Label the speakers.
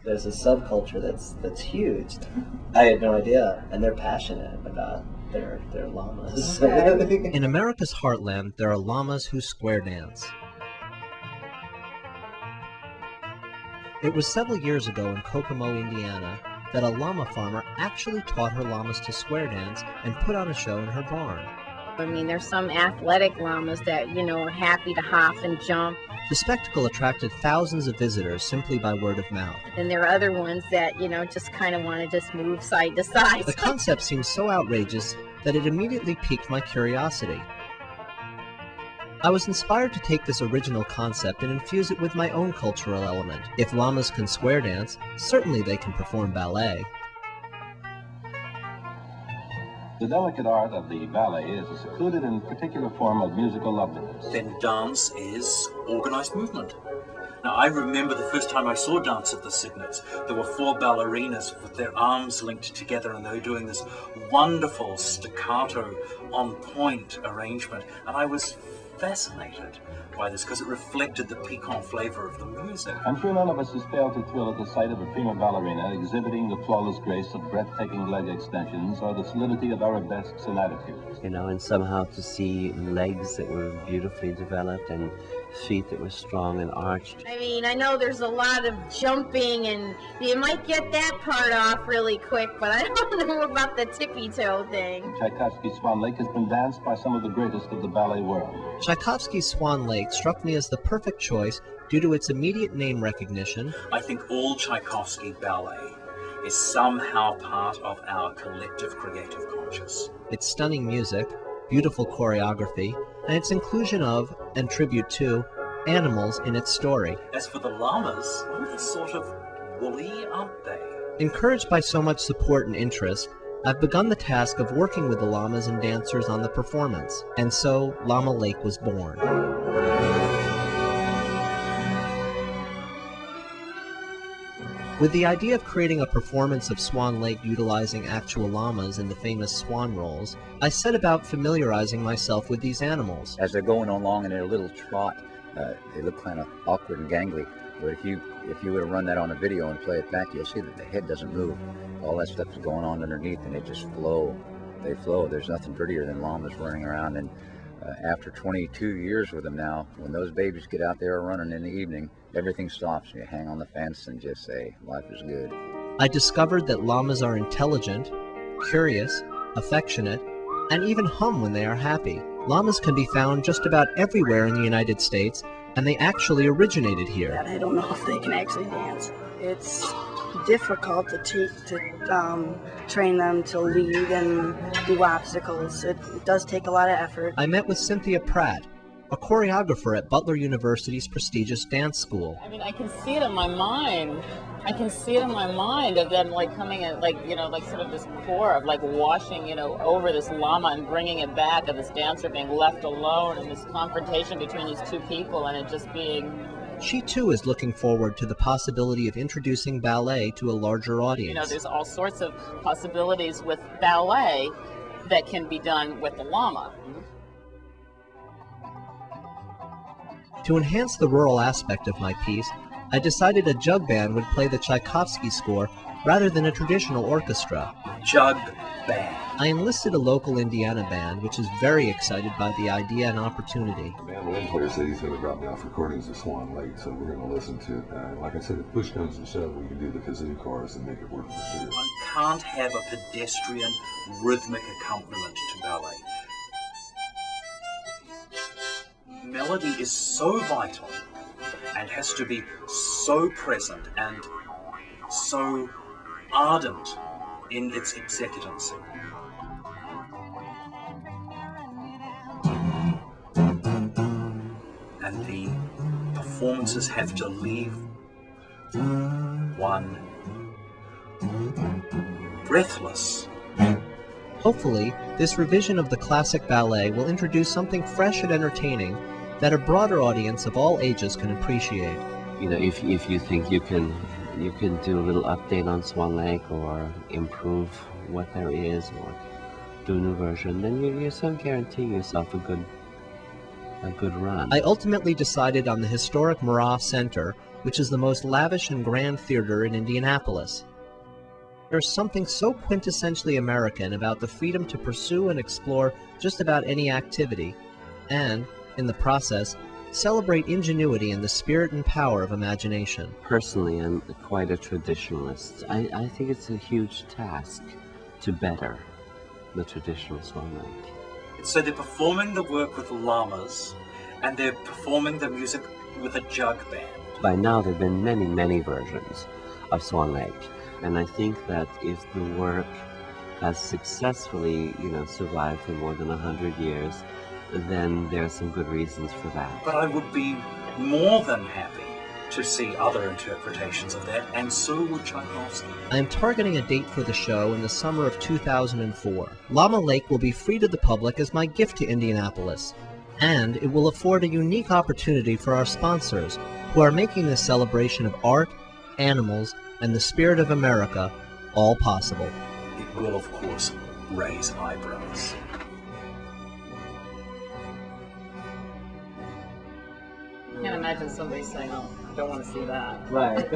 Speaker 1: There's a subculture that's huge. I had no idea, and they're passionate about their llamas.
Speaker 2: Okay.
Speaker 3: In America's heartland, there are llamas who square dance. It was several years ago in Kokomo, Indiana, that a llama farmer actually taught her llamas to square dance and put on a show in her barn.
Speaker 2: I mean, there's some athletic llamas that, are happy to hop and jump.
Speaker 3: The spectacle attracted thousands of visitors simply by word of mouth.
Speaker 2: And there are other ones that, just kind of want to just move side to side.
Speaker 3: The concept seemed so outrageous that it immediately piqued my curiosity. I was inspired to take this original concept and infuse it with my own cultural element. If llamas can square dance, certainly they can perform ballet.
Speaker 4: The delicate art of the ballet is a secluded and particular form of musical loveliness.
Speaker 5: Then dance is organized movement. Now, I remember the first time I saw dance at the Cygnets. There were 4 ballerinas with their arms linked together, and they were doing this wonderful staccato, on-point arrangement. And I was fascinated by this because it reflected the piquant flavor of the music.
Speaker 4: I'm sure none of us has failed to thrill at the sight of a prima ballerina exhibiting the flawless grace of breathtaking leg extensions or the solidity of arabesques and attitudes.
Speaker 6: And somehow to see legs that were beautifully developed and feet that were strong and arched.
Speaker 2: I mean, I know there's a lot of jumping, and you might get that part off really quick, but I don't know about the tippy-toe thing.
Speaker 4: Tchaikovsky's Swan Lake has been danced by some of the greatest of the ballet world.
Speaker 3: Tchaikovsky's Swan Lake struck me as the perfect choice due to its immediate name recognition.
Speaker 5: I think all Tchaikovsky ballet is somehow part of our collective creative conscious.
Speaker 3: Its stunning music, beautiful choreography, and its inclusion of, and tribute to, animals in its story.
Speaker 5: As for the llamas, well, they're sort of woolly, aren't they?
Speaker 3: Encouraged by so much support and interest, I've begun the task of working with the llamas and dancers on the performance, and so Llama Lake was born. With the idea of creating a performance of Swan Lake utilizing actual llamas in the famous swan roles, I set about familiarizing myself with these animals.
Speaker 7: As they're going along in their little trot, they look kind of awkward and gangly. But if you were to run that on a video and play it back, you'll see that the head doesn't move. All that stuff is going on underneath, and they just flow. They flow. There's nothing prettier than llamas running around. And after 22 years with them now, when those babies get out there running in the evening, everything stops. You hang on the fence and just say, life is good.
Speaker 3: I discovered that llamas are intelligent, curious, affectionate, and even hum when they are happy. Llamas can be found just about everywhere in the United States, and they actually originated here.
Speaker 8: I don't know if they can actually dance. It's difficult to train them to lead and do obstacles. It does take a lot of effort.
Speaker 3: I met with Cynthia Pratt, a choreographer at Butler University's prestigious dance school.
Speaker 9: I mean, I can see it in my mind. I can see it in my mind of them coming in, sort of this core of washing, over this llama and bringing it back, and this dancer being left alone, and this confrontation between these two people, and it just being...
Speaker 3: She too is looking forward to the possibility of introducing ballet to a larger audience.
Speaker 9: There's all sorts of possibilities with ballet that can be done with the llama.
Speaker 3: To enhance the rural aspect of my piece, I decided a jug band would play the Tchaikovsky score rather than a traditional orchestra.
Speaker 5: Jug band.
Speaker 3: I enlisted a local Indiana band, which is very excited by the idea and opportunity.
Speaker 10: The mandolin player said he's going to drop me off recordings of Swan Lake, so we're going to listen to it. Like I said, if push comes to shove, we can do the kazoo chorus and make it work for sure.
Speaker 5: One can't have a pedestrian rhythmic accompaniment to ballet. Melody is so vital and has to be so present and so ardent in its executancy. And the performances have to leave one breathless.
Speaker 3: Hopefully, this revision of the classic ballet will introduce something fresh and entertaining that a broader audience of all ages can appreciate.
Speaker 6: If you think you can do a little update on Swan Lake or improve what there is or do a new version, then you're so guaranteeing yourself a good a good run.
Speaker 3: I ultimately decided on the historic Murrah Center, which is the most lavish and grand theater in Indianapolis. There's something so quintessentially American about the freedom to pursue and explore just about any activity, and, in the process, celebrate ingenuity and the spirit and power of imagination.
Speaker 6: Personally, I'm quite a traditionalist. I think it's a huge task to better the traditional Swan Lake.
Speaker 5: So they're performing the work with llamas, and they're performing the music with a jug band.
Speaker 6: By now, there have been many, many versions of Swan Lake, and I think that if the work has successfully, survived for more than 100 years, then there are some good reasons for that.
Speaker 5: But I would be more than happy to see other interpretations of that, and so would Tchaikovsky.
Speaker 3: I am targeting a date for the show in the summer of 2004. Llama Lake will be free to the public as my gift to Indianapolis, and it will afford a unique opportunity for our sponsors, who are making this celebration of art, animals, and the spirit of America all possible.
Speaker 5: It will, of course, raise eyebrows.
Speaker 9: I can't imagine somebody saying, "Oh, I don't want to see that."
Speaker 1: Right.